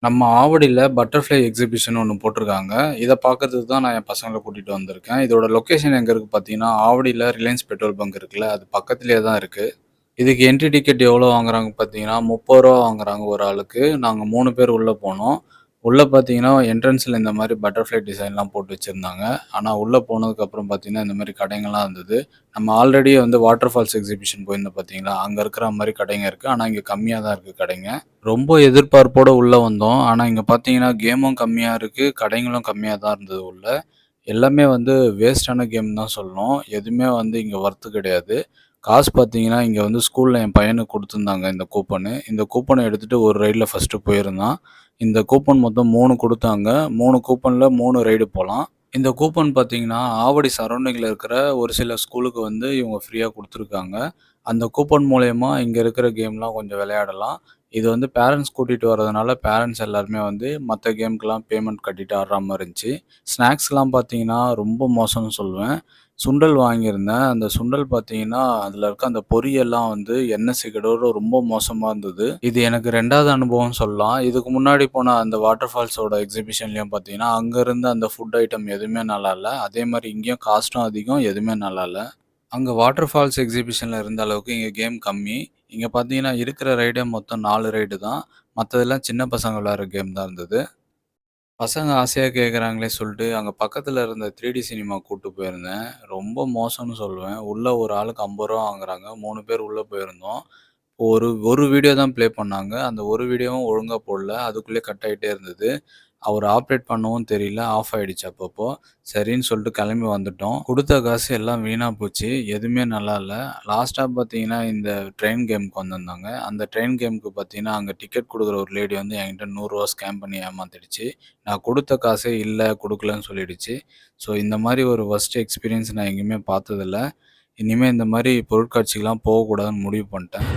நம்ம ஆவடியில butterfly exhibition ஒண்ணு போட்டிருக்காங்க. இத பார்க்கறதுக்கு தான் நான் என் பசங்கள கூட்டிட்டு வந்திருக்கேன். இதோட லொகேஷன் எங்க இருக்கு பார்த்தீங்கன்னா, ஆவடியில ரிலையன்ஸ் பெட்ரோல் பங்க் இருக்குல்ல, அது பக்கத்திலேயே தான் இருக்கு. இதுக்கு என்ட்ரி டிக்கெட் எவ்வளோ வாங்குறாங்க பார்த்தீங்கன்னா, ரூ. 30 வாங்குறாங்க ஒரு ஆளுக்கு. நாங்க 3 பேர் உள்ள போனோம். உள்ள பார்த்தீங்கன்னா, என்ட்ரன்ஸ்ல இந்த மாரி பட்டர்ஃப்ளை டிசைன்லாம் போட்டு வச்சிருந்தாங்க. ஆனா உள்ள போனதுக்கப்புறம் பார்த்தீங்கன்னா, இந்த மாரி கடைங்கலாம் இருந்தது. நம்ம ஆல்ரெடி வந்து வாட்டர் ஃபால்ஸ் எக்ஸிபிஷன் போயிருந்தோம் பார்த்தீங்களா, அங்க இருக்கிற மாரி கடைங்க இருக்கு. ஆனா இங்க கம்மியா தான் இருக்கு கடைங்க. ரொம்ப எதிர்பார்ப்போட உள்ள வந்தோம். ஆனா இங்க பார்த்தீங்கன்னா, கேமும் கம்மியா இருக்கு, கடைங்களும் கம்மியா தான் இருந்தது உள்ள. எல்லாமே வந்து வேஸ்ட்டான கேம் தான் சொல்லணும். எதுவுமே வந்து இங்க வொர்த் கிடையாது. காசு பார்த்தீங்கன்னா, இங்க வந்து ஸ்கூல்ல என் பையனுக்கு குடுத்துருந்தாங்க இந்த கூப்பனு. இந்த கூப்பன எடுத்துட்டு ஒரு ரைட்ல ஃபர்ஸ்ட்டு போயிருந்தான். இந்த கூப்பன் மொத்தம் 3 குடுத்தாங்க. 3 கூப்பன்ல 3 ரைடு போலாம். இந்த கூப்பன் பார்த்தீங்கன்னா, ஆவடி சரவுண்டிங்ல இருக்கிற ஒரு சில ஸ்கூலுக்கு வந்து இவங்க ஃப்ரீயா குடுத்துருக்காங்க. அந்த கூப்பன் மூலியமா இங்க இருக்கிற கேம்லாம் கொஞ்சம் விளையாடலாம். இது வந்து பேரண்ட்ஸ் கூட்டிட்டு வரதுனால, பேரண்ட்ஸ் எல்லாருமே வந்து மத்த கேம்க்குலாம் பேமெண்ட் கட்டிட்டு ஆடுற மாரி இருந்துச்சு. ஸ்நாக்ஸ்லாம் பார்த்தீங்கன்னா, ரொம்ப மோசம்னு சொல்லுவேன். சுண்டல் வாங்கியிருந்தேன். அந்த சுண்டல் பார்த்தீங்கன்னா, அதில இருக்க அந்த பொரியெல்லாம் வந்து எண்ணெய் சிகடோட ரொம்ப மோசமா இருந்தது. இது எனக்கு 2வது அனுபவம்னு சொல்லலாம். இதுக்கு முன்னாடி போன அந்த வாட்டர் ஃபால்ஸோட எக்ஸிபிஷன்லயும் பார்த்தீங்கன்னா, அங்க இருந்த அந்த ஃபுட் ஐட்டம் எதுவுமே நல்லா இல்ல. அதே மாரி இங்கேயும் காஸ்ட்டும் அதிகம், எதுவுமே நல்லா இல்ல. அங்க வாட்டர் ஃபால்ஸ் எக்ஸிபிஷன்ல இருந்த அளவுக்கு இங்க கேம் கம்மி. இங்க பார்த்தீங்கன்னா, இருக்கிற ரைடே மொத்தம் 4 ரைடு தான். மத்ததெல்லாம் சின்ன பசங்க விளையாடுற கேம் தான் இருந்தது. பசங்க ஆசையா கேட்குறாங்களே சொல்ட்டு, அங்க பக்கத்துல இருந்த 3டி சினிமா கூட்டு போயிருந்தேன். ரொம்ப மோசம்னு சொல்லுவேன். உள்ள ஒரு ஆளுக்கு ரூ. 50 வாங்குறாங்க. 3 பேர் உள்ள போயிருந்தோம். ஒரு ஒரு வீடியோ தான் ப்ளே பண்ணாங்க. அந்த ஒரு வீடியோவும் ஒழுங்கா போடல. அதுக்குள்ளயே கட் ஆயிட்டே இருந்தது. அவரு ஆப்ரேட் பண்ணவும் தெரியல. ஆஃப் ஆயிடுச்சு அப்பப்போ. சரின்னு சொல்லிட்டு கிளம்பி வந்துட்டோம். குடுத்த காசு எல்லாம் வீணா போச்சு. எதுவுமே நல்லா இல்ல. லாஸ்ட்டா பார்த்தீங்கன்னா, இந்த ட்ரெயின் கேம்க்கு வந்திருந்தாங்க. அந்த ட்ரெயின் கேம்க்கு பார்த்தீங்கன்னா, அங்க டிக்கெட் குடுக்குற ஒரு லேடி வந்து என்கிட்ட ரூ. 100 ஸ்கேம் பண்ணி ஏமாத்திடுச்சு. நான் குடுத்த காசே இல்ல, குடுக்கலன்னு சொல்லிடுச்சு. ஸோ இந்த மாரி ஒரு வொர்ஸ்ட் எக்ஸ்பீரியன்ஸ் நான் எங்கேயுமே பார்த்ததில்ல. இனிமே இந்த மாரி பொருட்காட்சிக்குலாம் போகக்கூடாதுன்னு முடிவு பண்ணிட்டேன்.